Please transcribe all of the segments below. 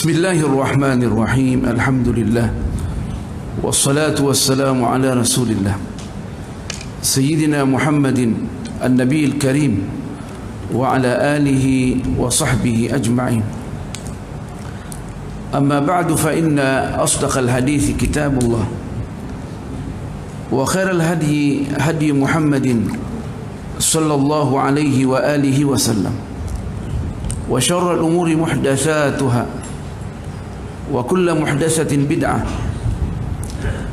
Bismillahirrahmanirrahim. Alhamdulillah. Wassalatu wassalamu ala Rasulillah Sayyidina Muhammadin An-Nabiyil Karim wa ala alihi wa sahbihi ajma'in. Amma ba'du fa inna asdaqal hadithi kitabullah wa khairal hadi hadi Muhammadin sallallahu alaihi wa alihi wa sallam wa syarrul umuri muhdatsatuha wa kullu muhdatsatin bid'ah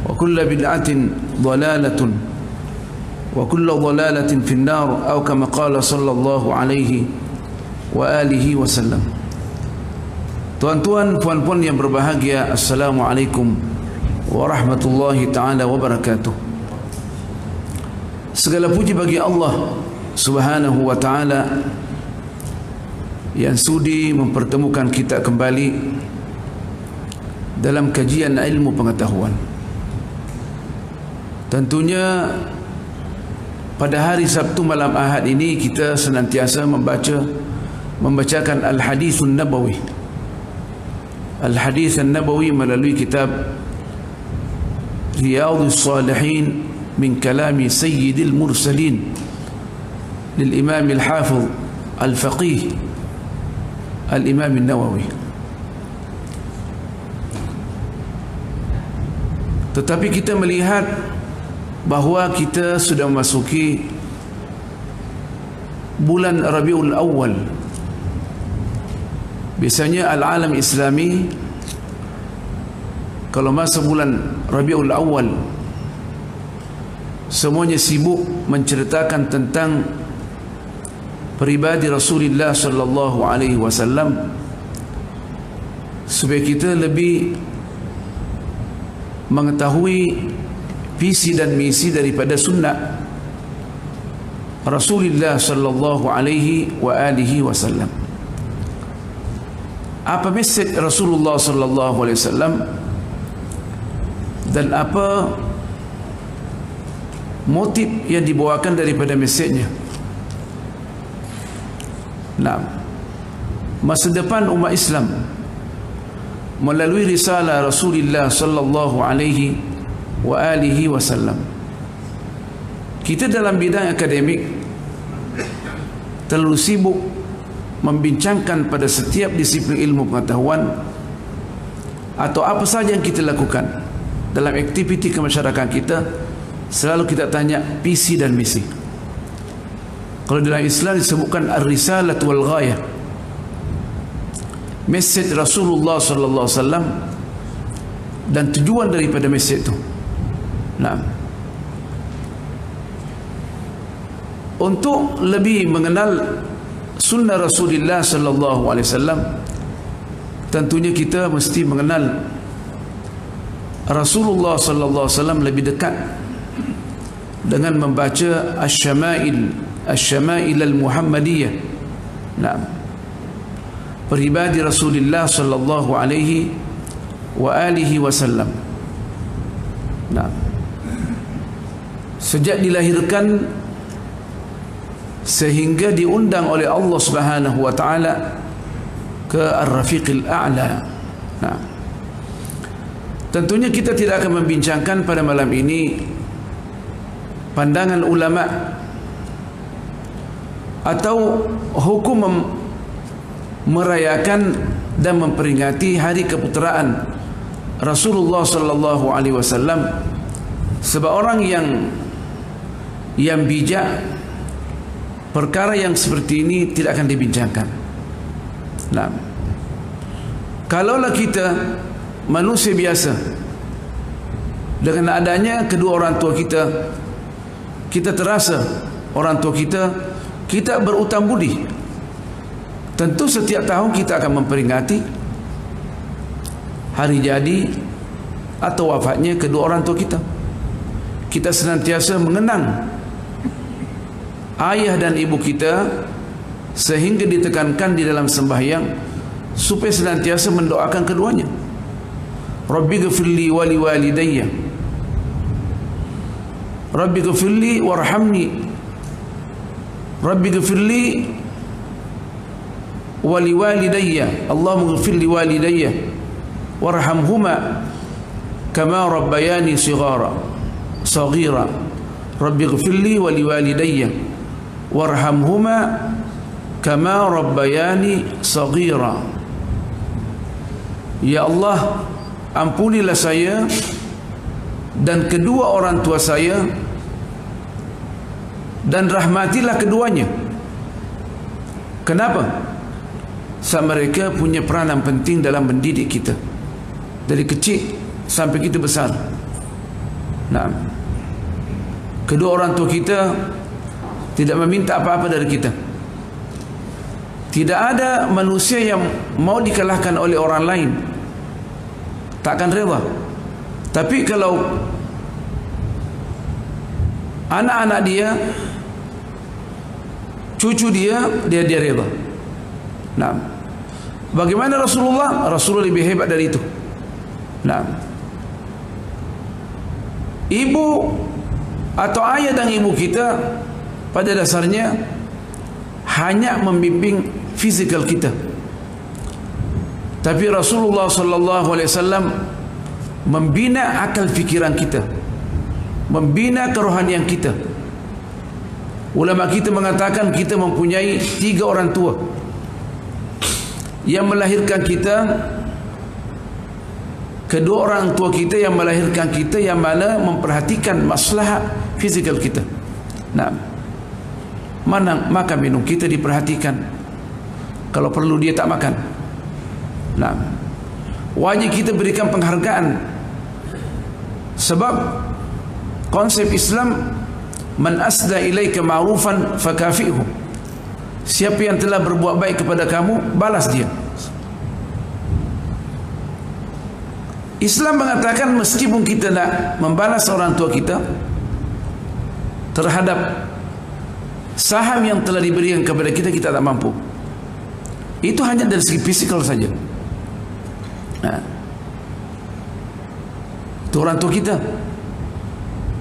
wa kullu bid'atin dhalalatin wa kullu dhalalatin fin nar atau kama qala sallallahu alaihi wa alihi wasallam. Tuan-tuan, puan-puan yang berbahagia, assalamualaikum warahmatullahi taala wabarakatuh. Segala puji bagi Allah Subhanahu wa taala yang sudi mempertemukan kita kembali dalam kajian ilmu pengetahuan. Tentunya pada hari Sabtu malam Ahad ini kita senantiasa membacakan Al-Hadithun Nabawi. Al-Hadith An-Nabawi melalui kitab Riyadhus Salihin min kalami Sayyidil Mursalin lil Imam Al-Hafidh Al-Faqih Al-Imam An-Nawawi. Tetapi kita melihat bahawa kita sudah memasuki bulan Rabiul Awal. Biasanya al-alam Islami kalau masa bulan Rabiul Awal semuanya sibuk menceritakan tentang peribadi Rasulullah sallallahu alaihi wasallam supaya kita lebih mengetahui visi dan misi daripada sunnah Rasulullah sallallahu alaihi wa alihi wasallam. Apa mesej Rasulullah sallallahu alaihi wasallam dan apa motif yang dibawakan daripada mesejnya? Nah, masa depan umat Islam melalui risalah Rasulullah sallallahu alaihi wa alihi wasallam. Kita dalam bidang akademik terlalu sibuk membincangkan pada setiap disiplin ilmu pengetahuan atau apa saja yang kita lakukan dalam aktiviti kemasyarakatan kita, selalu kita tanya visi dan misi. Kalau dalam Islam disebutkan ar-risalah wal ghayah, mesej Rasulullah sallallahu alaihi wasallam dan tujuan daripada mesej itu. Nah, untuk lebih mengenal sunnah Rasulullah sallallahu alaihi wasallam, tentunya kita mesti mengenal Rasulullah sallallahu alaihi wasallam lebih dekat dengan membaca Asy-Syama'il Al-Muhammadiyah. Nah, peribadi Rasulullah sallallahu alaihi wa alihi wasallam. Nah, sejak dilahirkan sehingga diundang oleh Allah Subhanahu wa taala ke Ar-Rafiqil A'la. Nah, tentunya kita tidak akan membincangkan pada malam ini pandangan ulama atau hukum merayakan dan memperingati hari keputeraan Rasulullah sallallahu alaihi wasallam. Sebab orang yang bijak, perkara yang seperti ini tidak akan dibincangkan. Nah, kalaulah kita manusia biasa, dengan adanya kedua orang tua kita, kita terasa orang tua kita berutang budi. Tentu setiap tahun kita akan memperingati hari jadi atau wafatnya kedua orang tua kita. Kita senantiasa mengenang ayah dan ibu kita sehingga ditekankan di dalam sembahyang supaya senantiasa mendoakan keduanya. Rabbighfirli wa liwalidayya, Rabbighfirli warhamni, Rabbighfirli wa liwalidayya, Allahumma ighfir li walidayya warhamhuma kama rabbayani saghira. Rabbi ighfirli wa liwalidayya warhamhuma kama rabbayani saghira. Ya Allah, ampunilah saya dan kedua orang tua saya, dan rahmatilah keduanya. Kenapa? Sebab mereka punya peranan penting dalam mendidik kita dari kecil sampai kita besar. Nah, kedua orang tua kita tidak meminta apa-apa dari kita. Tidak ada manusia yang mau dikalahkan oleh orang lain, takkan rela. Tapi kalau anak-anak dia, cucu dia rela. Nah, bagaimana Rasulullah? Rasulullah lebih hebat dari itu. Nah, ibu atau ayah dan ibu kita pada dasarnya hanya membimbing fizikal kita, tapi Rasulullah sallallahu alaihi wasallam membina akal fikiran kita, membina kerohanian kita. Ulama kita mengatakan kita mempunyai 3 orang tua yang melahirkan kita, kedua orang tua kita yang melahirkan kita, yang mana memperhatikan maslahat fizikal kita. Nah, mana makan minum kita diperhatikan, kalau perlu dia tak makan. Nah, wajib kita berikan penghargaan, sebab konsep Islam, man asda ilaika ma'rufan fakafi'hu. Siapa yang telah berbuat baik kepada kamu, balas dia. Islam mengatakan meskipun kita nak membalas orang tua kita terhadap saham yang telah diberikan kepada kita, kita tak mampu. Itu hanya dari segi fisikal saja. Nah, itu orang tua kita.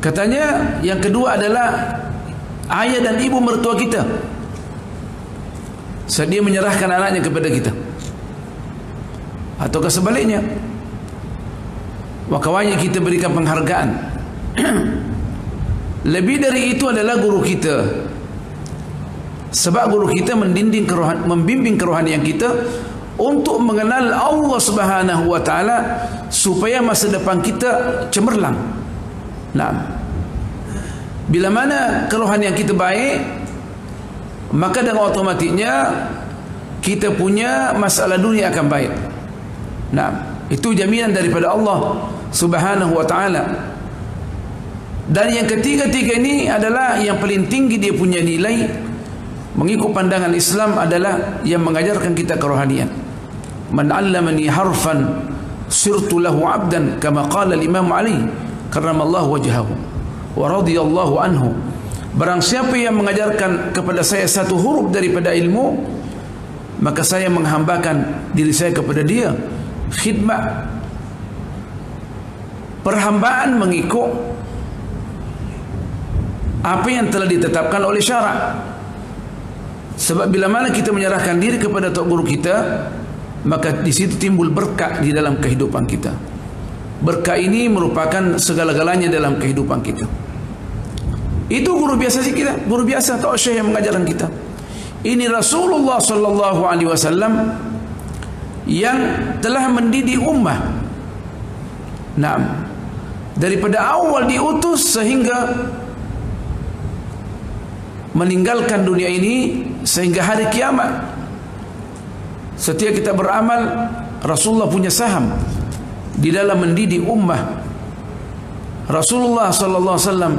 Katanya yang kedua adalah ayah dan ibu mertua kita. Dia menyerahkan anaknya kepada kita, ataukah sebaliknya, maka wajib kita berikan penghargaan. Lebih dari itu adalah guru kita, sebab guru kita membimbing kerohanian kita untuk mengenal Allah Subhanahu wa taala, supaya masa depan kita cemerlang. Nah, bila mana kerohanian kita baik, maka dengan otomatiknya kita punya masalah dunia akan baik. Nah, itu jaminan daripada Allah Subhanahu wa taala. Dan yang ketiga-tiga ini adalah yang paling tinggi dia punya nilai mengikut pandangan Islam, adalah yang mengajarkan kita kerohanian. Man 'allamani harfan sirtu lahu 'abdan, kama qala al-Imam Ali karramallahu wajhahu wa radhiyallahu anhu. Barang siapa yang mengajarkan kepada saya satu huruf daripada ilmu, maka saya menghambakan diri saya kepada dia. Khidmat, perhambaan mengikut apa yang telah ditetapkan oleh syarak. Sebab bila mana kita menyerahkan diri kepada tok guru kita, maka di situ timbul berkah di dalam kehidupan kita. Berkah ini merupakan segala-galanya dalam kehidupan kita. Itu guru biasa sih kita, guru biasa atau syekh yang mengajarkan kita. Ini Rasulullah sallallahu alaihi wasallam yang telah mendidik ummah. Nah, daripada awal diutus sehingga meninggalkan dunia ini, sehingga hari kiamat, setiap kita beramal, Rasulullah punya saham di dalam mendidik ummah. Rasulullah sallallahu alaihi wasallam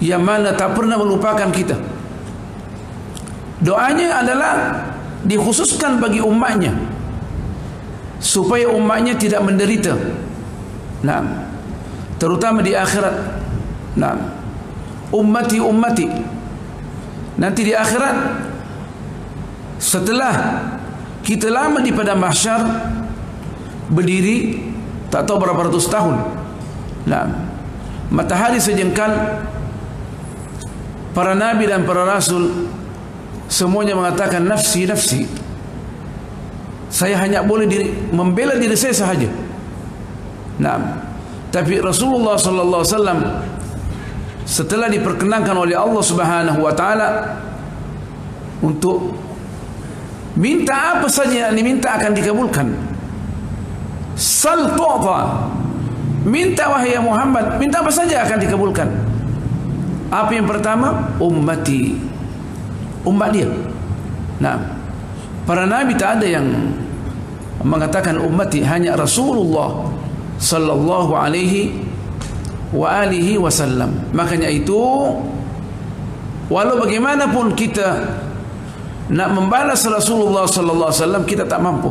yang mana tak pernah melupakan kita. Doanya adalah dikhususkan bagi umatnya, supaya umatnya tidak menderita. Nah, terutama di akhirat. Nah, ummati ummati. Nanti di akhirat, setelah kita lama di padang mahsyar berdiri tak tahu berapa ratus tahun. Nah, matahari sejengkal, para nabi dan para rasul semuanya mengatakan nafsi, nafsi. Saya hanya boleh membela diri saya sahaja. Nah, tapi Rasulullah sallallahu alaihi wasallam setelah diperkenankan oleh Allah Subhanahu wa taala untuk minta apa saja yang diminta akan dikabulkan. Sal tu'ta. Minta wahai Muhammad, minta apa saja akan dikabulkan. Apa yang pertama? Ummati. Umat dia. Nah, para nabi tak ada yang mengatakan ummati, hanya Rasulullah sallallahu alaihi wa alihi wasallam. Makanya itu walau bagaimanapun kita nak membalas Rasulullah sallallahu alaihi wasallam, kita tak mampu.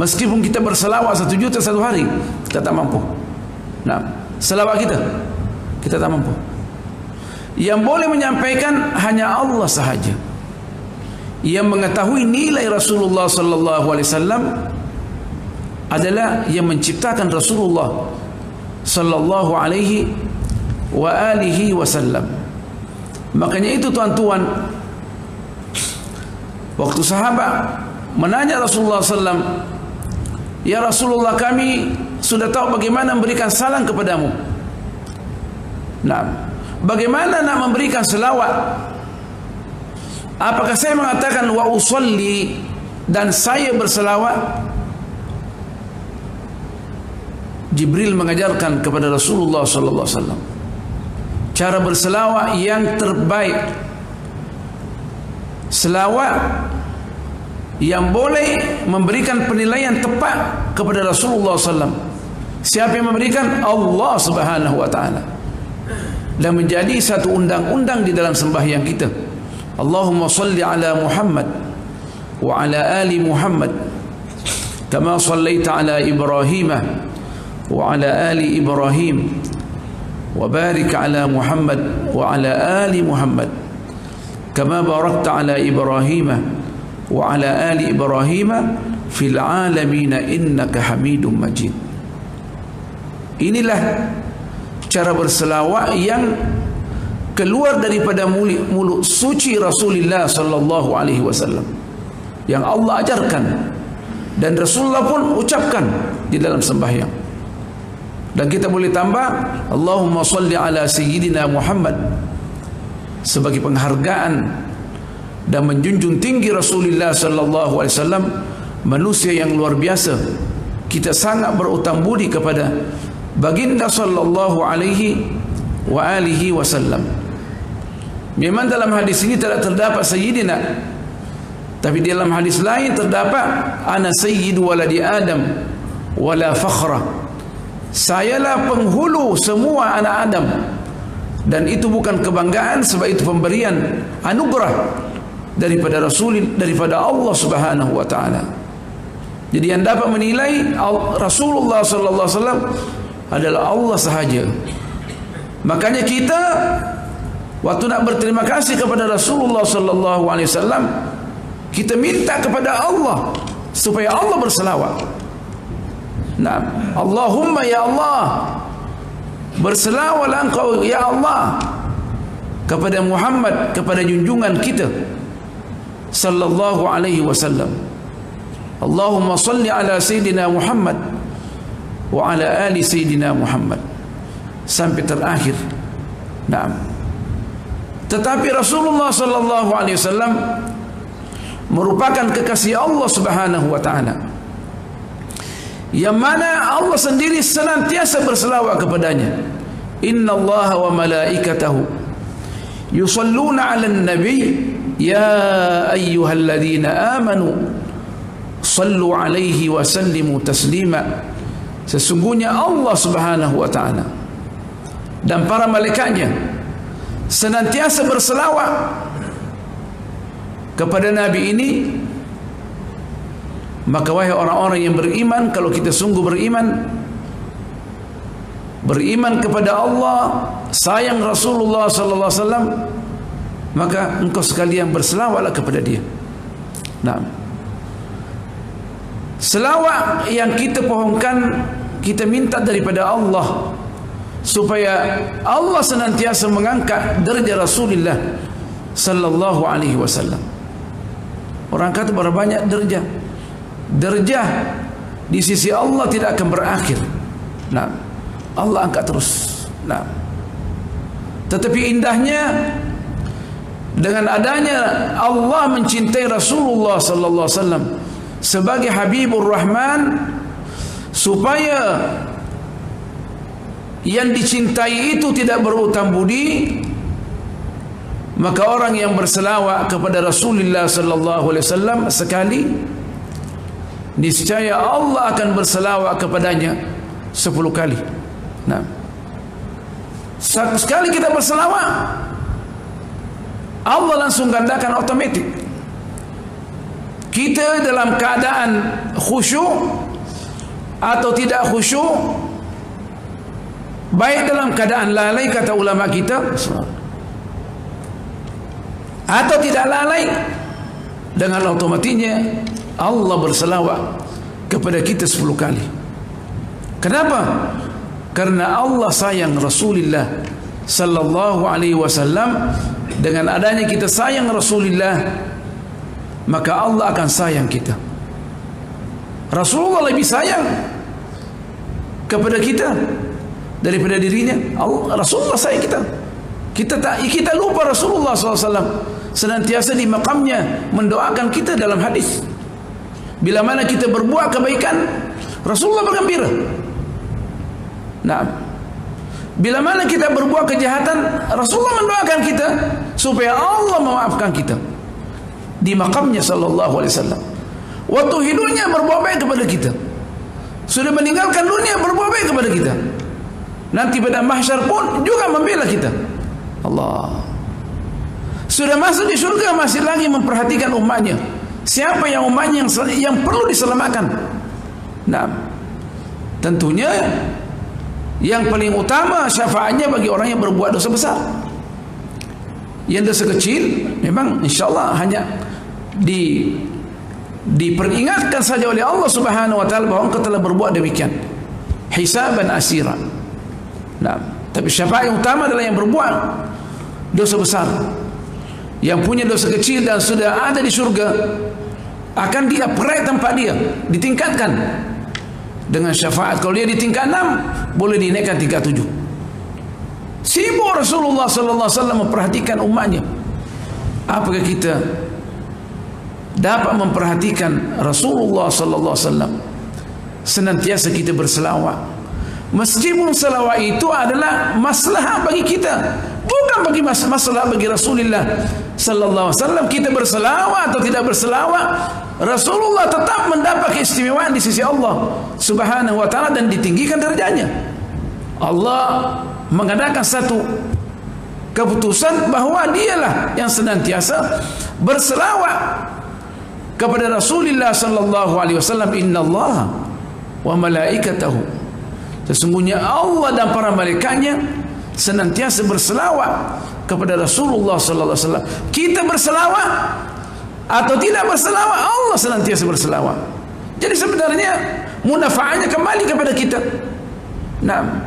Meskipun kita berselawat 1 juta satu hari, kita tak mampu. Nah, selawat kita tak mampu. Yang boleh menyampaikan hanya Allah sahaja. Yang mengetahui nilai Rasulullah sallallahu alaihi wasallam adalah yang menciptakan Rasulullah sallallahu alaihi wa alihi wasallam. Makanya itu tuan-tuan, waktu sahabat menanya Rasulullah sallam, ya Rasulullah, kami sudah tahu bagaimana memberikan salam kepadamu. Nah, bagaimana nak memberikan selawat? Apakah saya mengatakan wa usalli dan saya berselawat? Jibril mengajarkan kepada Rasulullah sallallahu alaihi wasallam cara berselawat yang terbaik, selawat yang boleh memberikan penilaian tepat kepada Rasulullah sallallahu alaihi wasallam. Siapa yang memberikan? Allah Subhanahu wa taala. Dan menjadi satu undang-undang di dalam sembahyang kita. Allahumma salli ala Muhammad wa ala ali Muhammad kama sallaita ala Ibrahim wa ala ali Ibrahim wa barik ala Muhammad wa ala ali Muhammad kama barakta ala Ibrahim wa ala ali Ibrahim fil alamin innaka Hamidum Majid. Inilah cara berselawat yang keluar daripada mulut suci Rasulullah sallallahu alaihi wasallam, yang Allah ajarkan dan Rasulullah pun ucapkan di dalam sembahyang. Dan kita boleh tambah Allahumma salli ala sayyidina Muhammad sebagai penghargaan dan menjunjung tinggi Rasulullah sallallahu alaihi wasallam, manusia yang luar biasa. Kita sangat berutang budi kepada baginda sallallahu alaihi wa alihi wasallam. Memang dalam hadis ini tidak terdapat sayyidina, tapi dalam hadis lain terdapat ana sayyidu waladi Adam wala fakhra. Sayalah penghulu semua anak Adam, dan itu bukan kebanggaan, sebab itu pemberian anugerah daripada Rasul, daripada Allah Subhanahu wa taala. Jadi yang dapat menilai Rasulullah sallallahu alaihi wasallam adalah Allah sahaja. Makanya kita waktu nak berterima kasih kepada Rasulullah sallallahu alaihi wasallam, kita minta kepada Allah supaya Allah berselawat. Nah, Allahumma ya Allah, berselawatlah engkau ya Allah kepada Muhammad, kepada junjungan kita sallallahu alaihi wasallam. Allahumma salli ala sayyidina Muhammad wa ala ali sayyidina Muhammad sampai terakhir. Nah, tetapi Rasulullah sallallahu alaihi wasallam merupakan kekasih Allah Subhanahu wa taala, yang mana Allah sendiri senantiasa berselawat kepadanya. Inna Allaha wa malaikatahu yusalluna 'alan nabi ya ayyuhalladzina amanu sallu 'alaihi wa sallimu taslima. Sesungguhnya Allah Subhanahu wa taala dan para malaikatnya senantiasa berselawat kepada nabi ini. Maka wahai orang-orang yang beriman, kalau kita sungguh beriman kepada Allah, sayang Rasulullah sallallahu alaihi wasallam, maka engkau sekalian berselawatlah kepada dia. Nah, selawat yang kita pohonkan, kita minta daripada Allah supaya Allah senantiasa mengangkat derajat Rasulullah sallallahu alaihi wasallam. Orang kata berapa banyak derajat. Derajat di sisi Allah tidak akan berakhir. Nah, Allah angkat terus. Nah, tetapi indahnya dengan adanya Allah mencintai Rasulullah sallallahu alaihi wasallam sebagai Habibur Rahman, supaya yang dicintai itu tidak berhutang budi, maka orang yang berselawat kepada Rasulullah sallallahu alaihi wasallam sekali, niscaya Allah akan berselawat kepadanya 10 kali. Nah, sekali kita berselawat, Allah langsung gandakan otomatik. Kita dalam keadaan khusyuk atau tidak khusyuk, baik dalam keadaan lalai kata ulama kita atau tidak lalai, dengan otomatisnya Allah berselawat kepada kita 10 kali. Kenapa? Karena Allah sayang Rasulullah sallallahu alaihi wasallam. Dengan adanya kita sayang Rasulullah, maka Allah akan sayang kita. Rasulullah lebih sayang kepada kita daripada dirinya. Rasulullah sayang kita. Kita lupa Rasulullah SAW senantiasa di makamnya mendoakan kita dalam hadis. Bila mana kita berbuat kebaikan, Rasulullah bergembira. Nah, bila mana kita berbuat kejahatan, Rasulullah mendoakan kita supaya Allah memaafkan kita di makamnya sallallahu alaihi wasallam. Waktu hidupnya berbuat baik kepada kita, sudah meninggalkan dunia berbuat baik kepada kita, nanti pada mahsyar pun juga membela kita. Allah sudah masuk di surga, masih lagi memperhatikan umatnya. Siapa yang umatnya yang perlu diselamatkan? Nah, tentunya yang paling utama syafaatnya bagi orang yang berbuat dosa besar. Yang dosa kecil memang insyaAllah hanya diperingatkan saja oleh Allah Subhanahu wa ta'ala bahawa engkau telah berbuat demikian, hisaban asira. Nah, tapi syafaat yang utama adalah yang berbuat dosa besar, yang punya dosa kecil dan sudah ada di surga, akan di-upgrade tempat dia, ditingkatkan dengan syafaat. Kalau dia di tingkat 6, boleh dinaikkan tingkat 7. Sibuk Rasulullah sallallahu alaihi wasallam memperhatikan umatnya. Apakah kita dapat memperhatikan Rasulullah sallallahu alaihi wasallam? Senantiasa kita berselawat. Meskipun selawat itu adalah masalah bagi kita, bukan bagi masalah bagi Rasulullah sallallahu alaihi wasallam. Kita berselawat atau tidak berselawat, Rasulullah tetap mendapat keistimewaan di sisi Allah Subhanahu wa ta'ala dan ditinggikan derajatnya. Allah mengadakan satu keputusan bahawa dialah yang senantiasa berselawat kepada Rasulullah sallallahu alaihi wasallam. Innallaha wa malaikatahu, sesungguhnya Allah dan para malaikatnya senantiasa berselawat kepada Rasulullah sallallahu alaihi wasallam. Kita berselawat atau tidak berselawat, Allah senantiasa berselawat. Jadi sebenarnya munafaatnya kembali kepada kita. Nah,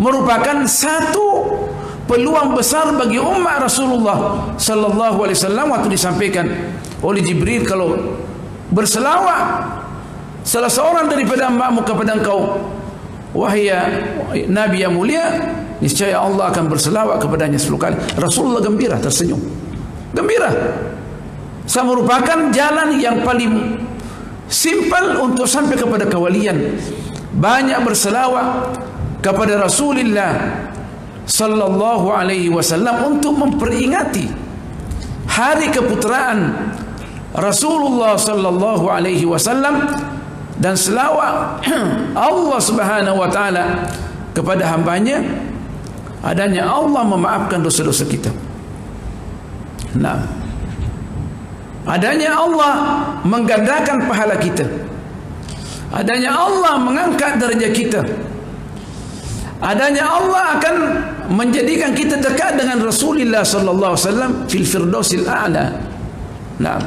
merupakan satu peluang besar bagi umat Rasulullah sallallahu alaihi wasallam waktu disampaikan oleh Jibril, kalau berselawat salah seorang daripada makmu kepada engkau, wahai Nabi yang mulia, niscaya Allah akan berselawat kepadanya 10 kali. Rasulullah gembira, tersenyum, gembira. Saya merupakan jalan yang paling simpel untuk sampai kepada kewalian. Banyak berselawat kepada Rasulullah sallallahu alaihi wasallam untuk memperingati hari keputraan Rasulullah sallallahu alaihi wasallam, dan selawat Allah Subhanahu wa ta'ala kepada hambanya, adanya Allah memaafkan dosa-dosa kita. Nah, adanya Allah menggandakan pahala kita, adanya Allah mengangkat derajat kita, adanya Allah akan menjadikan kita dekat dengan Rasulullah sallallahu alaihi wasallam fil firdausil a'la. Nah,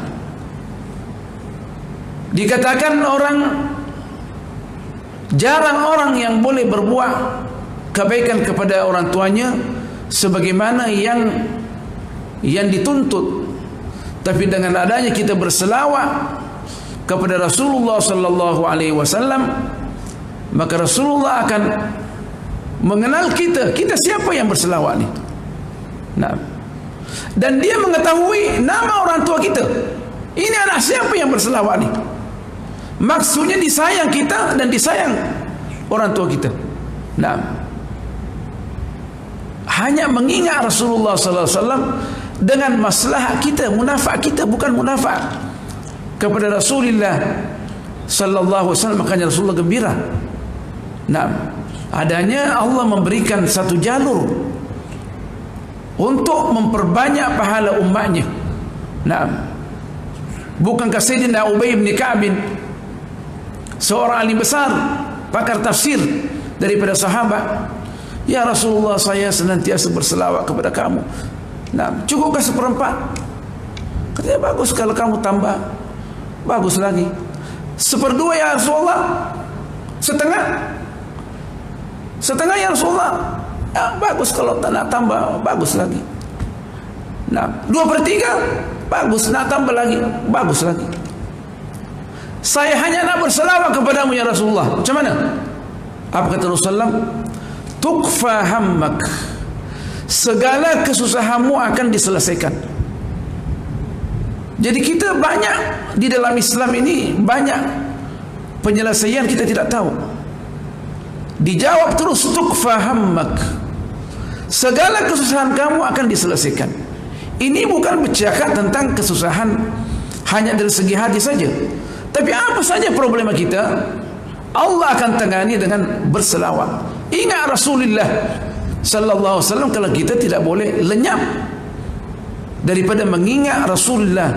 dikatakan jarang orang yang boleh berbuat kebaikan kepada orang tuanya sebagaimana yang yang dituntut. Tapi dengan adanya kita berselawat kepada Rasulullah sallallahu alaihi wasallam, maka Rasulullah akan mengenal kita siapa yang berselawat ni. Nah, dan dia mengetahui nama orang tua kita. Ini anak siapa yang berselawat ni? Maksudnya disayang kita dan disayang orang tua kita. Nah, hanya mengingat Rasulullah sallallahu alaihi wasallam dengan maslahat kita, munafat kita, bukan munafat kepada Rasulullah sallallahu alaihi wasallam. Makanya Rasulullah gembira. Nah, adanya Allah memberikan satu jalur untuk memperbanyak pahala umatnya. Nah, bukankah Sayyidina Ubay bin Ka'ab, seorang ahli besar, pakar tafsir daripada sahabat, ya Rasulullah, saya senantiasa berselawat kepada kamu. Nah, cukupkah seperempat? Katanya, bagus kalau kamu tambah, bagus lagi. Seperdua ya Rasulullah. Setengah ya Rasulullah. Ya, bagus kalau nak tambah, bagus lagi. Nah, 2/3, bagus, nak tambah lagi, bagus lagi. Saya hanya nak berselawat kepadamu ya Rasulullah. Macam mana? Apa kata Rasulullah? Tukfa hammak, segala kesusahanmu akan diselesaikan. Jadi kita banyak di dalam Islam ini, banyak penyelesaian kita tidak tahu. Dijawab terus, tukfa hammak, segala kesusahan kamu akan diselesaikan. Ini bukan bercakap tentang kesusahan hanya dari segi hati saja, tapi apa saja problema kita, Allah akan tangani dengan berselawat. Ingat Rasulullah sallallahu alaihi wasallam. Kalau kita tidak boleh lenyap daripada mengingat Rasulullah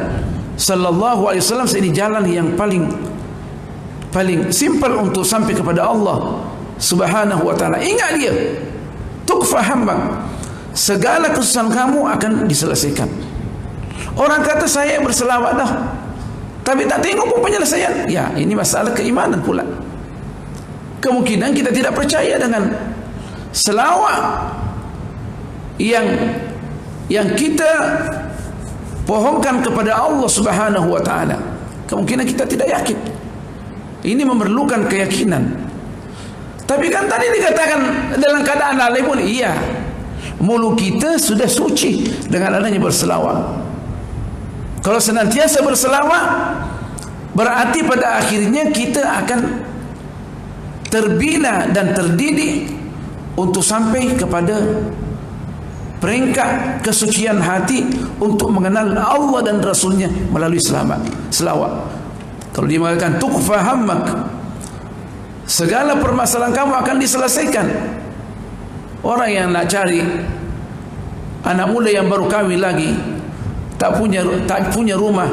sallallahu alaihi wasallam. Ini jalan yang paling simple untuk sampai kepada Allah Subhanahu wa taala. Ingat dia. Tukfa hammak, segala kesusahan kamu akan diselesaikan. Orang kata saya berselawat dah, tapi tak tengok pun penyelesaian. Ya, ini masalah keimanan pula. Kemungkinan kita tidak percaya dengan selawat yang kita pohonkan kepada Allah Subhanahu wa taala. Kemungkinan kita tidak yakin. Ini memerlukan keyakinan. Tapi kan tadi dikatakan dalam keadaan lalai pun, iya, mulut kita sudah suci dengan adanya berselawat. Kalau senantiasa berselawat, berarti pada akhirnya kita akan terbina dan terdidik untuk sampai kepada peringkat kesucian hati untuk mengenal Allah dan Rasulnya melalui selawat. Kalau dia mengatakan tukfa hammak, segala permasalahan kamu akan diselesaikan. Orang yang nak cari anak muda yang baru kahwin lagi, tak punya rumah,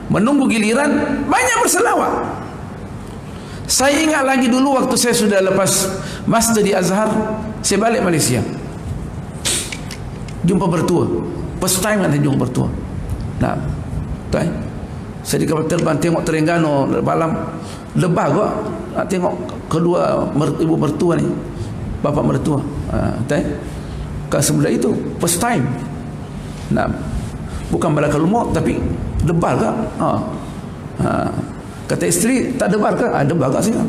menunggu giliran, banyak berselawat. Saya ingat lagi dulu waktu saya sudah lepas master di Azhar, saya balik Malaysia, jumpa bertua. First time kan saya jumpa bertua. Nah, saya di kapal terbang tengok Terengganu malam, lebah kok nak tengok kedua ibu mertua ni, bapa mertua. Kan sebelah itu first time. Nah, bukan malaikat maut tapi lebah kak. Kata isteri, tak debar ke? Debar kat sini.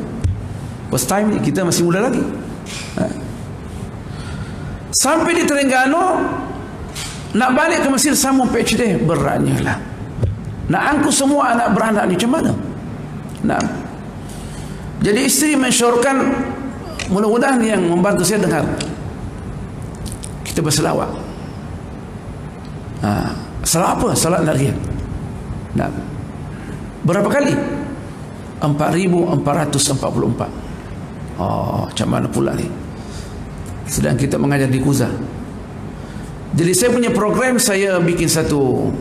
First time ni, kita masih muda lagi. Sampai di Terengganu, nak balik ke Mesir sambung PhD, beratnya lah. Nak angkut semua anak beranak ni macam mana? Nah, jadi isteri mensyorkan, mudah-mudahan yang membantu saya dengar, kita berselawat. Salat apa? Salat Nariyah. Nah, berapa kali? 4,444. Macam mana pula ni? Sedang kita mengajar di Kuza. Jadi saya punya program, saya bikin satu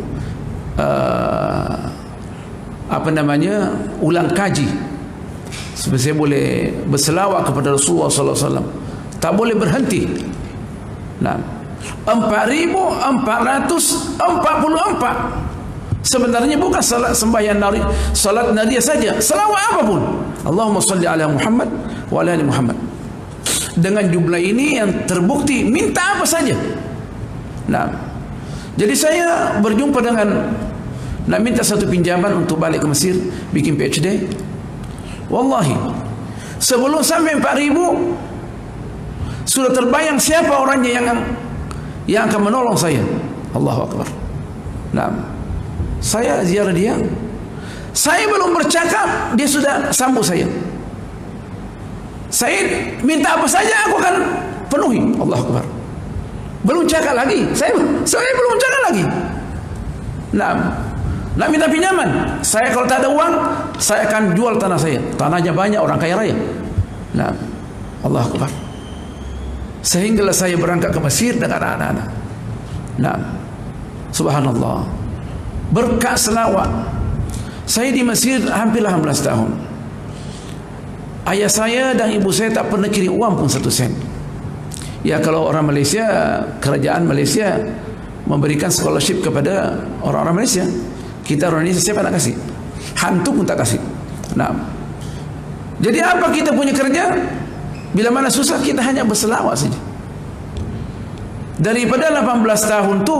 ulang kaji supaya saya boleh berselawat kepada Rasulullah sallallahu alaihi wasallam. Tak boleh berhenti. Nah, 4,444. Sebenarnya bukan salat sembahyang salat Nariyah saja, selawat apapun. Allahumma salli ala Muhammad wa ala ali Muhammad. Dengan jumlah ini yang terbukti, minta apa saja. Nah, Jadi saya berjumpa dengan nak minta satu pinjaman untuk balik ke Mesir bikin PhD. Wallahi, sebelum sampai 4.000 sudah terbayang siapa orangnya yang akan menolong saya. Allahu Akbar. Nah, saya ziarah dia. Saya belum bercakap, dia sudah sambut saya. Saya minta apa saja aku akan penuhi. Allahu Akbar. Belum cakap lagi. Saya belum cakap lagi. Nah, nak minta pinjaman. Saya kalau tak ada uang, saya akan jual tanah saya. Tanahnya banyak, orang kaya raya. Nah, Allahu Akbar. Sehinggalah saya berangkat ke Mesir dengan anak-anak. Nah, subhanallah, berkat selawat. Saya di Mesir hampir 18 tahun. Ayah saya dan ibu saya tak pernah kirim uang pun 1 sen. Ya, kalau orang Malaysia, kerajaan Malaysia memberikan scholarship kepada orang-orang Malaysia. Kita orang Indonesia siapa nak kasih? Hantu pun tak kasih. Nah, jadi apa kita punya kerja? Bila mana susah kita hanya berselawat saja. Daripada 18 tahun tu,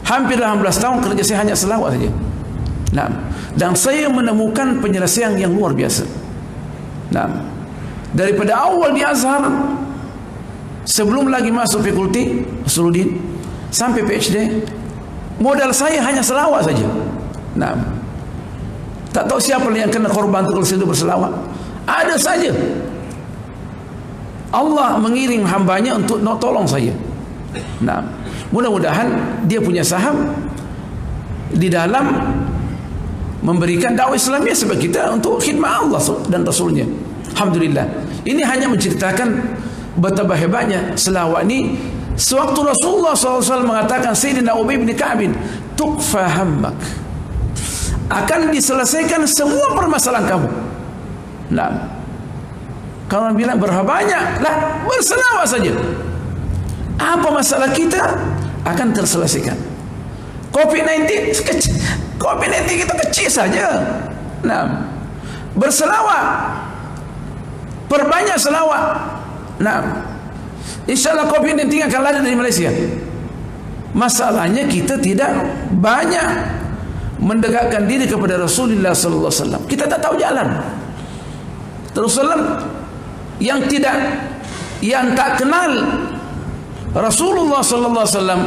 hampir 18 tahun kerja saya hanya selawat saja. Nah, dan saya menemukan penyelesaian yang luar biasa. Nah, daripada awal di Azhar, sebelum lagi masuk fakulti Usuluddin sampai PhD, modal saya hanya selawat saja. Nah, tak tahu siapa yang kena korban tu kalau saya berselawat. Ada saja Allah mengirim hambanya untuk tolong saya. Nah, mudah-mudahan dia punya saham di dalam memberikan dakwah Islamiyah sebab kita untuk khidmat Allah dan Rasulnya. Alhamdulillah. Ini hanya menceritakan betapa hebatnya selawat ini. Sewaktu Rasulullah SAW mengatakan Sayyidina Ubay bin Ka'ab, tukfa hammak, akan diselesaikan semua permasalahan kamu. Nah, kalau orang bilang berapa banyak, lah berselawat saja, apa masalah kita akan terselesaikan. COVID-19 kecil, COVID-19 kita kecil saja. Nah, berselawat, perbanyak selawat. Nah, InsyaAllah COVID-19 akan lari dari Malaysia. Masalahnya kita tidak banyak mendekatkan diri kepada Rasulullah sallallahu alaihi wasallam. Kita tak tahu jalan. Rasulullah yang tak kenal Rasulullah sallallahu alaihi wasallam,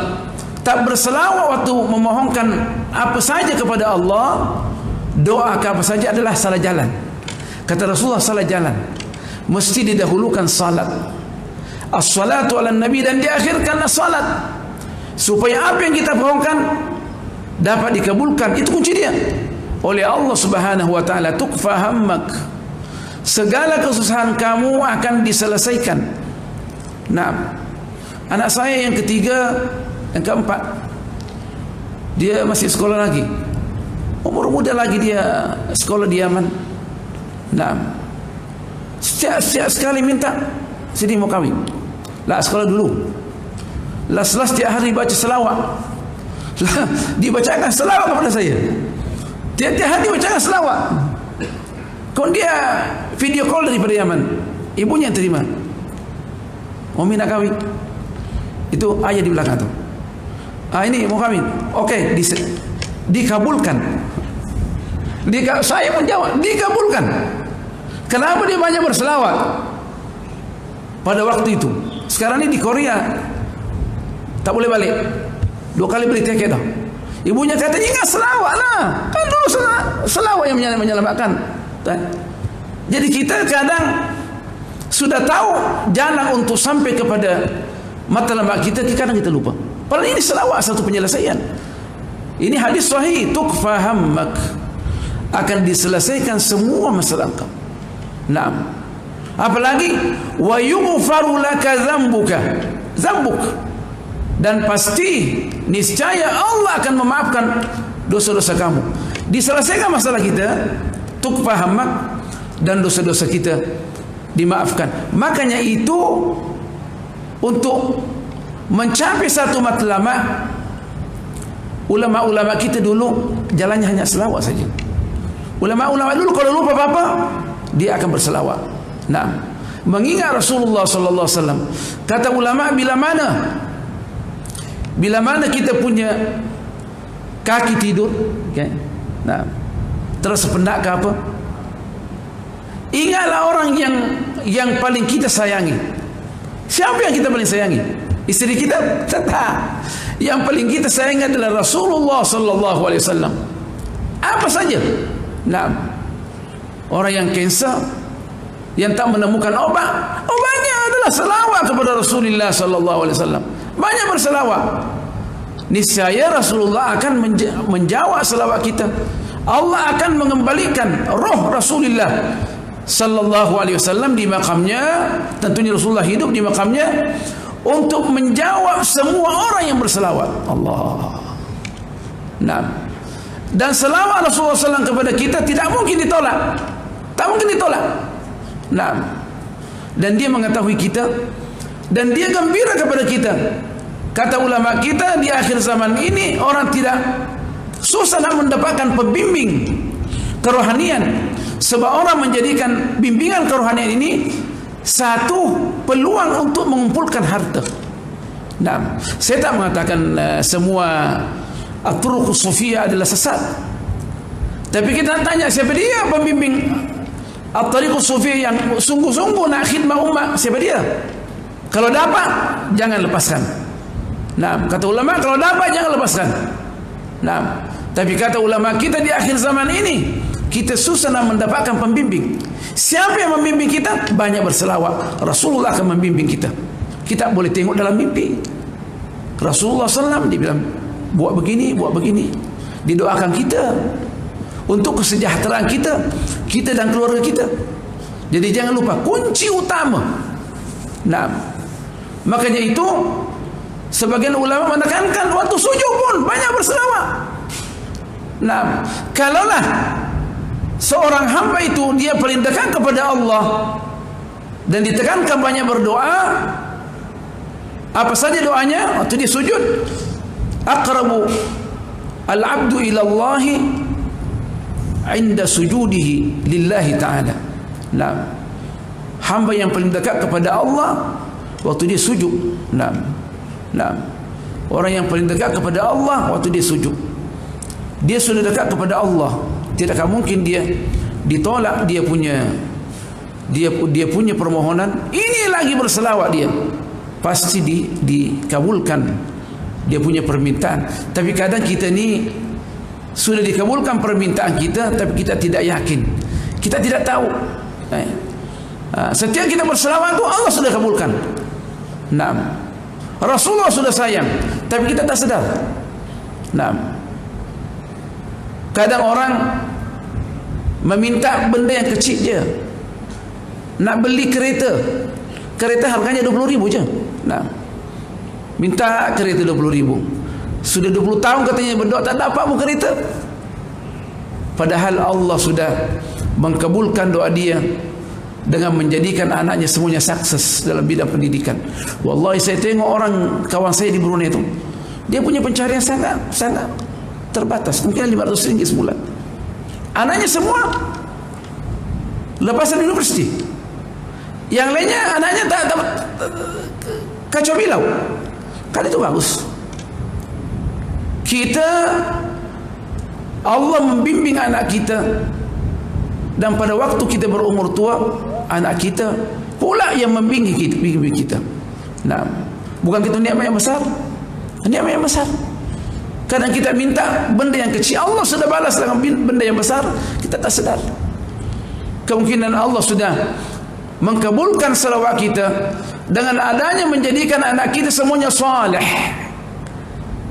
tak berselawat waktu memohonkan apa saja kepada Allah, doa ke apa saja adalah salah jalan. Kata Rasulullah, salah jalan. Mesti didahulukan salat, as-salatu ala nabi, dan diakhirkan as-salat, supaya apa yang kita mohonkan dapat dikabulkan. Itu kunci dia oleh Allah Subhanahu wa taala. Tukfa hammak, segala kesusahan kamu akan diselesaikan. Nah, anak saya yang ketiga, yang keempat, dia masih sekolah lagi, umur muda lagi, dia sekolah di Yaman. Nah, setiap sekali minta, sini mau kawin, lah sekolah dulu, las setiap hari baca selawat, dibacakan selawat kepada saya, tiap-tiap hari bacakan selawat. Kalau dia video call daripada Yaman, ibunya yang terima, Umi nak kawin, itu ayah di belakang tu, ini mau kawin, okey, dikabulkan. Saya pun jawab, dikabulkan. Kenapa dia banyak berselawat pada waktu itu? Sekarang ini di Korea tak boleh balik, 2 kali beli tiket dah. Ibunya katanya ingat selawat lah, kan dulu selawat yang menyelamatkan. Jadi kita kadang sudah tahu jalan untuk sampai kepada matlamat kita, kadang kita lupa. Padahal ini selawat satu penyelesaian. Ini hadis sahih, tukfa hammak, akan diselesaikan semua masalah engkau. Nah, apalagi wa yughfaru laka dzambuk, dan pasti niscaya Allah akan memaafkan dosa-dosa kamu. Diselesaikan masalah kita, tukfa hammak, dan dosa-dosa kita dimaafkan. Makanya itu untuk mencapai satu matlamat, ulama-ulama kita dulu jalannya hanya selawat saja. Ulama-ulama dulu kalau lupa apa-apa, dia akan berselawat. Nah, mengingat Rasulullah sallallahu alaihi wasallam. Kata ulama, bila mana Bila mana kita punya kaki tidur, okay? Nah, terus pendak ke apa? Ingatlah orang yang paling kita sayangi. Siapa yang kita paling sayangi? Istri kita? Tak. Yang paling kita sayangi adalah Rasulullah sallallahu alaihi wasallam. Apa saja? Nah, orang yang kanser, yang tak menemukan obat, obatnya adalah selawat kepada Rasulullah sallallahu alaihi wasallam. Banyak berselawat. Niscaya Rasulullah akan menjawab selawat kita. Allah akan mengembalikan roh Rasulullah sallallahu alaihi wasallam di makamnya. Tentunya Rasulullah hidup di makamnya untuk menjawab semua orang yang berselawat. Allah. Nah, dan selawat Rasulullah SAW kepada kita tidak mungkin ditolak. Tak mungkin ditolak. Nah, dan dia mengetahui kita, dan dia gembira kepada kita. Kata ulama kita, di akhir zaman ini orang tidak susah nak mendapatkan pembimbing kerohanian, sebab orang menjadikan bimbingan kerohanian ini satu peluang untuk mengumpulkan harta. Nah, saya tak mengatakan semua at-turuq sufiyah adalah sesat, tapi kita tanya siapa dia pembimbing at-tariq sufiyah yang sungguh-sungguh nak khidmat umat? Siapa dia? Kalau dapat, jangan lepaskan. Nah, kata ulama, kalau dapat jangan lepaskan. Nah, tapi kata ulama kita di akhir zaman ini, kita susah nak mendapatkan pembimbing. Siapa yang membimbing kita? Banyak berselawat. Rasulullah akan membimbing kita. Kita boleh tengok dalam mimpi. Rasulullah SAW dia bilang, buat begini, buat begini. Didoakan kita untuk kesejahteraan kita, kita dan keluarga kita. Jadi jangan lupa kunci utama. Nah, makanya itu sebagian ulama menekankan waktu sujud pun banyak berselawat. Nah, kalaulah seorang hamba itu dia paling dekat kepada Allah dan ditekankan banyak berdoa, apa saja doanya waktu dia sujud? Aqrabu al-'abdu ila Allah 'inda sujudihi lillahi ta'ala. Nah, hamba yang paling dekat kepada Allah waktu dia sujud. Nah, orang yang paling dekat kepada Allah waktu dia sujud, dia sudah dekat kepada Allah. Tidak akan mungkin dia ditolak dia punya permohonan. Ini lagi berselawat dia, pasti dikabulkan dia punya permintaan. Tapi kadang kita ni sudah dikabulkan permintaan kita, tapi kita tidak yakin, kita tidak tahu. Setiap kita berselawat itu Allah sudah kabulkan. Nah, Rasulullah sudah sayang, tapi kita tak sedar. Nah, kadang orang meminta benda yang kecil je. Nak beli kereta harganya 20,000 je. Nah, minta kereta 20,000. Sudah 20 tahun katanya berdoa tak dapat pun kereta. Padahal Allah sudah mengkabulkan doa dia dengan menjadikan anaknya semuanya sukses dalam bidang pendidikan. Wallahi saya tengok orang kawan saya di Brunei itu, dia punya pencarian sangat terbatas, mungkin RM500 sebulan. Anaknya semua lepasan universiti. Yang lainnya anaknya tak kacau bilau. Kan itu bagus. Kita, Allah membimbing anak kita, dan pada waktu kita berumur tua, anak kita pula yang membimbing kita. Nah, bukan kita nikmat yang besar? Nikmat yang besar. Kadang kita minta benda yang kecil, Allah sudah balas dengan benda yang besar, kita tak sedar. Kemungkinan Allah sudah mengkabulkan selawat kita dengan adanya menjadikan anak kita semuanya saleh,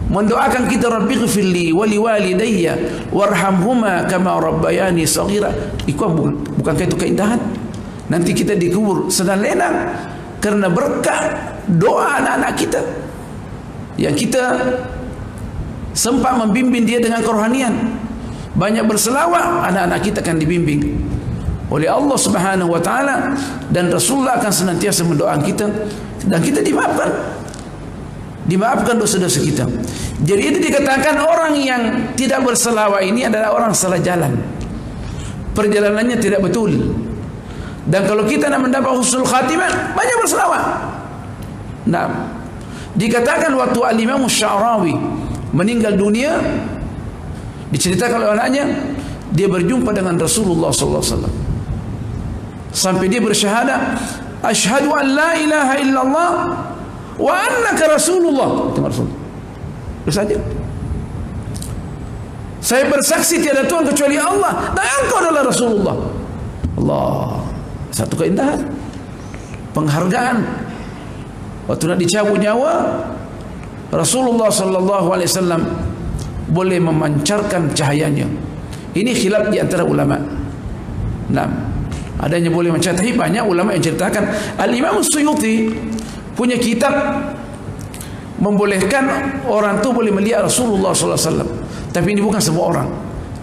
mendoakan kita, Rabbighfirli wa liwalidayya warhamhuma kama rabbayani shaghira. Bukankah itu keindahan? Nanti kita dikubur senang lenang karena berkat doa anak-anak kita yang kita sempat membimbing dia dengan kerohanian. Banyak berselawat, anak-anak kita akan dibimbing oleh Allah Subhanahu wa taala, dan Rasulullah akan senantiasa mendoakan kita, dan kita dimaafkan dosa-dosa kita. Jadi itu dikatakan orang yang tidak berselawat ini adalah orang salah jalan, perjalanannya tidak betul. Dan kalau kita nak mendapat husnul khatimah, banyak berselawat. Nah, Dikatakan waktu Al-Imam Sya'rawi meninggal dunia, diceritakan oleh anaknya, dia berjumpa dengan Rasulullah sallallahu alaihi wasallam. Sampai dia bersyahadat, asyhadu an la ilaha illallah wa annaka Rasulullah. Itu Rasul. Itu saja. Saya bersaksi tiada Tuhan kecuali Allah dan engkau adalah Rasulullah. Allah, satu keindahan, penghargaan. Waktu nak dicabut nyawa, Rasulullah sallallahu alaihi wasallam boleh memancarkan cahayanya. Ini khilaf di antara ulama. Nah, adanya boleh mencatat, banyak ulama yang ceritakan. Al-Imam Suyuti punya kitab membolehkan orang tu boleh melihat Rasulullah sallallahu alaihi wasallam. Tapi ini bukan semua orang.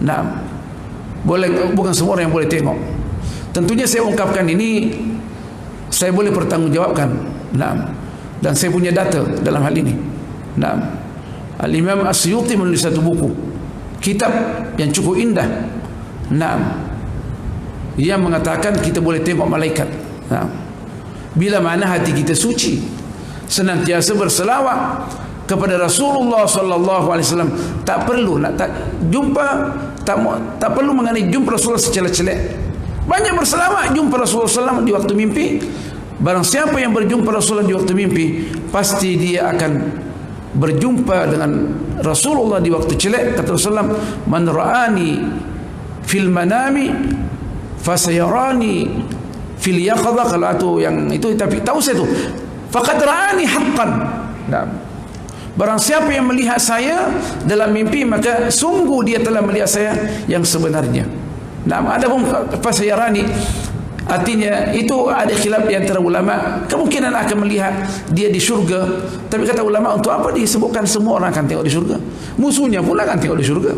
Nah, bukan semua orang yang boleh tengok. Tentunya saya ungkapkan ini, saya boleh bertanggungjawabkan. Nah, dan saya punya data dalam hal ini. Nah, Al-Imam As-Suyuti menulis satu buku, kitab yang cukup indah. Nah, ia mengatakan kita boleh tengok malaikat. Nah, bila mana hati kita suci, senantiasa berselawat kepada Rasulullah sallallahu alaihi wasallam, tak perlu nak tak perlu mengenai jumpa Rasulullah secelak-celak. Banyak berselawat jumpa Rasulullah sallallahu di waktu mimpi. Barang siapa yang berjumpa Rasulullah di waktu mimpi, pasti dia akan berjumpa dengan Rasulullah di waktu celak. Kata Rasulullah, man ra'ani fil manami fasayarani fil yaqadha. Kalau itu yang itu, tapi tahu saya tu, faqad ra'ani haqqan. Nah, barang siapa yang melihat saya dalam mimpi, maka sungguh dia telah melihat saya yang sebenarnya. Nah, ada pun fasayarani, artinya itu ada khilaf di antara ulama, kemungkinan akan melihat dia di syurga. Tapi kata ulama, untuk apa disebutkan semua orang akan tengok di syurga? Musuhnya pun akan tengok di syurga.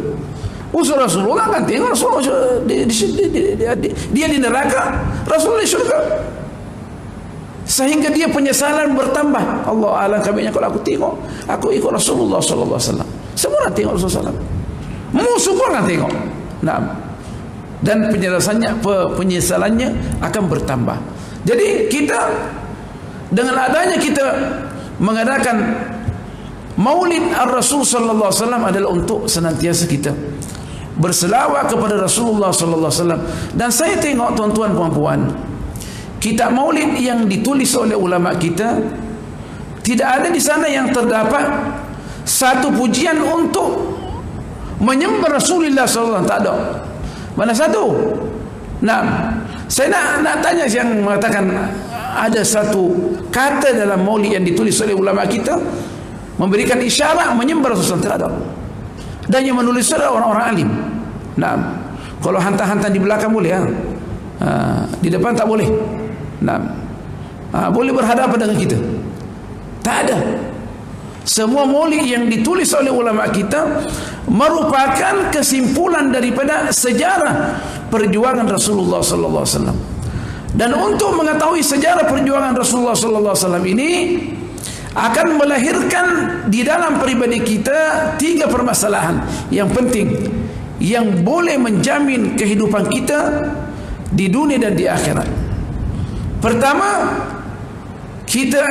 Musuh Rasulullah akan tengok Rasulullah dia di neraka, Rasulullah di syurga. Sehingga dia penyesalan bertambah. Allah alam, kabehnya kalau aku tengok, aku ikut Rasulullah sallallahu alaihi wasallam. Semua orang tengok Rasulullah sallallahu alaihi wasallam. Musuh pun akan tengok. Nah, dan penyesalannya akan bertambah. Jadi kita, dengan adanya kita mengadakan Maulid Ar-Rasul sallallahu alaihi wasallam adalah untuk senantiasa kita berselawat kepada Rasulullah sallallahu alaihi wasallam. Dan saya tengok tuan-tuan puan-puan, kitab Maulid yang ditulis oleh ulama kita, tidak ada di sana yang terdapat satu pujian untuk menyembah Rasulullah sallallahu alaihi wasallam. Tak ada. Mana satu? Nah, saya nak tanya yang mengatakan ada satu kata dalam Maulid yang ditulis oleh ulama kita memberikan isyarat menyembah Rasulullah. Tidak ada. Dan yang menulis adalah orang-orang alim. Nah, kalau hantar-hantar di belakang boleh, di depan tak boleh. Nah, boleh berhadapan dengan kita. Tak ada. Semua maulid yang ditulis oleh ulama kita merupakan kesimpulan daripada sejarah perjuangan Rasulullah sallallahu alaihi wasallam. Dan untuk mengetahui sejarah perjuangan Rasulullah sallallahu alaihi wasallam ini akan melahirkan di dalam pribadi kita 3 permasalahan yang penting yang boleh menjamin kehidupan kita di dunia dan di akhirat. Pertama, kita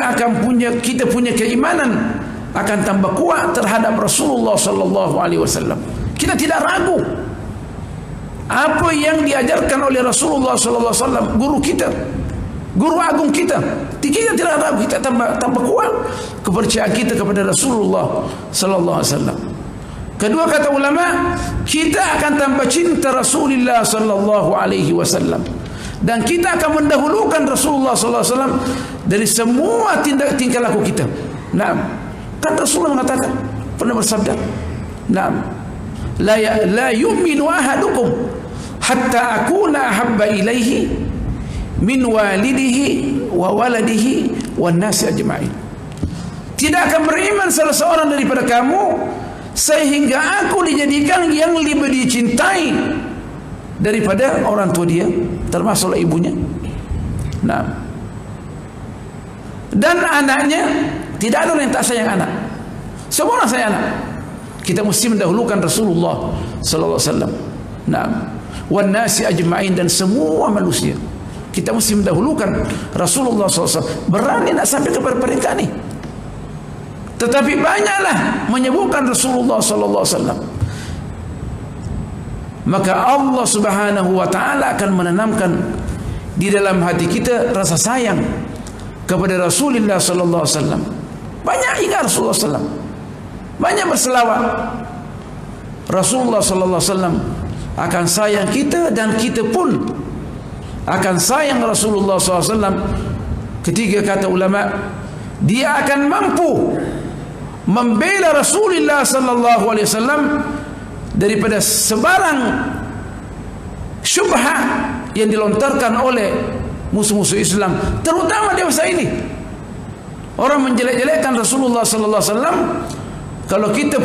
punya keimanan akan tambah kuat terhadap Rasulullah sallallahu alaihi wasallam. Kita tidak ragu apa yang diajarkan oleh Rasulullah sallallahu alaihi wasallam, guru kita, guru agung kita. Kita tidak ragu, kita tambah kuat kepercayaan kita kepada Rasulullah sallallahu alaihi wasallam. Kedua, kata ulama, kita akan tambah cinta Rasulullah sallallahu alaihi wasallam. Dan kita akan mendahulukan Rasulullah sallallahu alaihi wasallam dari semua tingkah laku kita. Nah, kan Rasulullah mengatakan, pernah bersabda, "Naam, la yu'minu ahadukum hatta akuna ahabba ilaihi min walidihi wa waladihi wan nasi ajma'in." Tidak akan beriman salah seorang daripada kamu sehingga aku dijadikan yang lebih dicintai daripada orang tua dia, termasuklah ibunya. Nah, dan anaknya. Tidak ada orang yang tak sayang anak. Semua orang sayang anak. Kita mesti mendahulukan Rasulullah sallallahu alaihi wasallam. Naam. Wan nasi ajma'in, dan semua manusia. Kita mesti mendahulukan Rasulullah sallallahu alaihi wasallam. Berani nak sampai kepada peringkat ni. tetapi banyaklah menyebutkan Rasulullah sallallahu alaihi wasallam, maka Allah Subhanahu wa taala akan menanamkan di dalam hati kita rasa sayang kepada Rasulullah sallallahu alaihi wasallam. Banyak ingat Rasulullah sallallahu alaihi wasallam, banyak berselawat. Rasulullah sallallahu alaihi wasallam akan sayang kita, dan kita pun akan sayang Rasulullah SAW. Ketika kata ulama, dia akan mampu membela Rasulullah sallallahu alaihi wasallam daripada sebarang syubhat yang dilontarkan oleh musuh-musuh Islam, terutama di masa ini. Orang menjelek-jelekkan Rasulullah sallallahu alaihi wasallam. Kalau kita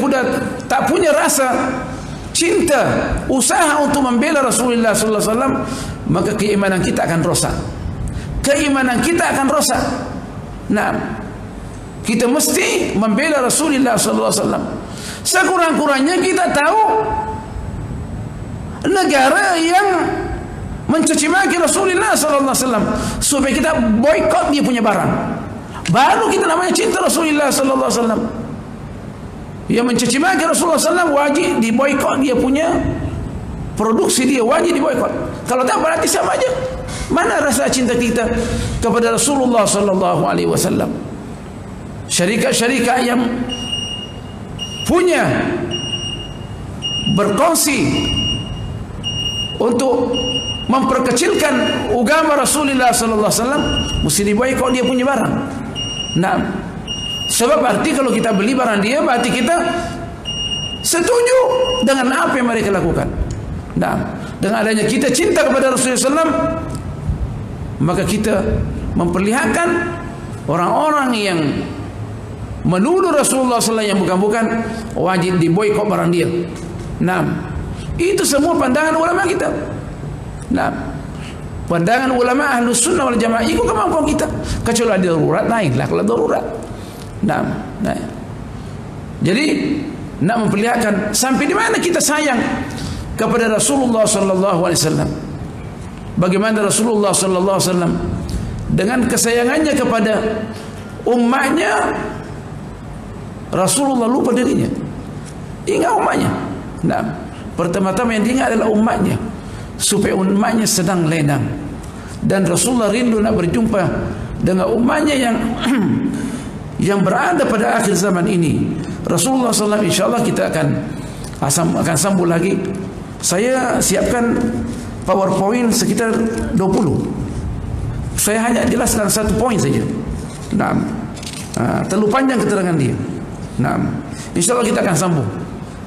tak punya rasa cinta, usaha untuk membela Rasulullah sallallahu alaihi wasallam, maka keimanan kita akan rosak. Keimanan kita akan rosak. Nah, kita mesti membela Rasulullah sallallahu alaihi wasallam. Sekurang-kurangnya kita tahu negara yang mencaci maki Rasulullah sallallahu alaihi wasallam, supaya kita boikot dia punya barang. Baru kita namanya cinta Rasulullah sallallahu alaihi wasallam. Yang mencaci maki Rasulullah sallallahu alaihi wasallam wajib diboikot dia punya produksi, dia wajib diboikot. Kalau tak, berarti sama aja. Mana rasa cinta kita kepada Rasulullah sallallahu alaihi wasallam? Syarikat-syarikat yang punya berkongsi untuk memperkecilkan agama Rasulullah sallallahu alaihi wasallam, mesti diboikot dia punya barang. Nah, sebab arti kalau kita beli barang dia, berarti kita setuju dengan apa yang mereka lakukan. Nah, dengan adanya kita cinta kepada Rasulullah SAW, maka kita memperlihatkan orang-orang yang menuduh Rasulullah SAW yang bukan-bukan, wajib diboikot barang dia. Nah, itu semua pandangan ulama kita. Nah, pandangan ulama Ahlus Sunnah wal Jamaah ikut kemampuan kita. Kecuali ada darurat, naiklah kalau darurat. Nah. Jadi nak memperlihatkan sampai di mana kita sayang kepada Rasulullah sallallahu alaihi wasallam. Bagaimana Rasulullah sallallahu alaihi wasallam dengan kesayangannya kepada umatnya, Rasulullah lupa dirinya, ingat umatnya. Nah, pertama-tama yang diingat adalah umatnya, supaya umatnya sedang lenang, dan Rasulullah rindu nak berjumpa dengan umatnya yang berada pada akhir zaman ini. Rasulullah SAW, insyaAllah kita akan sambung lagi. Saya siapkan PowerPoint sekitar 20. Saya hanya jelaskan satu poin saja. Nah, terlalu panjang keterangan dia. Nah, insyaAllah kita akan sambung.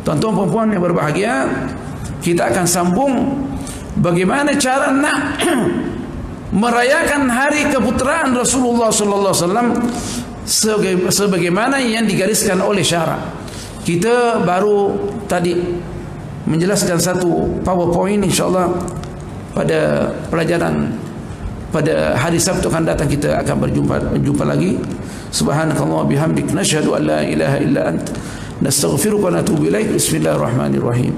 Tuan-tuan perempuan yang berbahagia, kita akan sambung bagaimana cara nak merayakan hari keputraan Rasulullah SAW sebagaimana yang digariskan oleh syarak. Kita baru tadi menjelaskan satu PowerPoint, insyaAllah pada pelajaran pada hari Sabtu akan datang kita akan berjumpa lagi. Subhanakallah bihamdik, nashhadu an la ilaha illa ant, nastaghfiruka wa natubu ilaik. Bismillahirrahmanirrahim.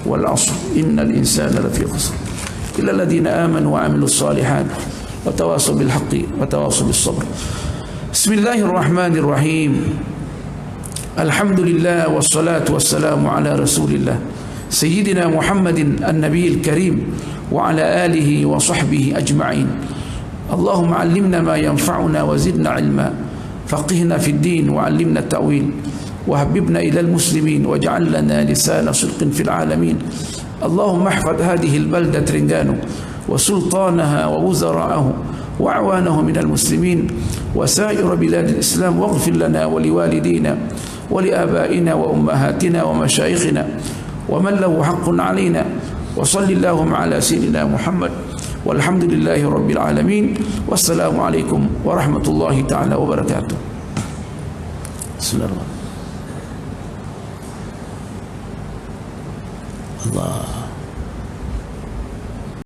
Wal 'ashr innal insana lafi khusr illa alladhina amanu wa 'amilus solihat wa tawassaw bil haqqi wa tawassaw bis sabr. Bismillahirrahmanirrahim. Alhamdulillah wassalatu wassalamu ala Rasulillah Sayyidina Muhammadin an-nabiyil karim wa ala alihi wa sahbihi ajma'in. Allahumma 'allimna ma yanfa'una wa zidna 'ilma, faqihna fid din wa 'allimna at-ta'wil, wa habibna ila al-muslimin waj'al lana lisana sidqin fil 'alamin. Allahumma ihfaz hadhihi al-baldah Terengganu wa sultanaha wa wuzara'ahu وأعوانه من المسلمين وسائر بلاد الإسلام، واغفر لنا ولوالدينا ولآبائنا وأمهاتنا ومشايخنا ومن له حق علينا، وصل اللهم على سيدنا محمد، والحمد لله رب العالمين، والسلام عليكم ورحمة الله تعالى وبركاته. بسم الله.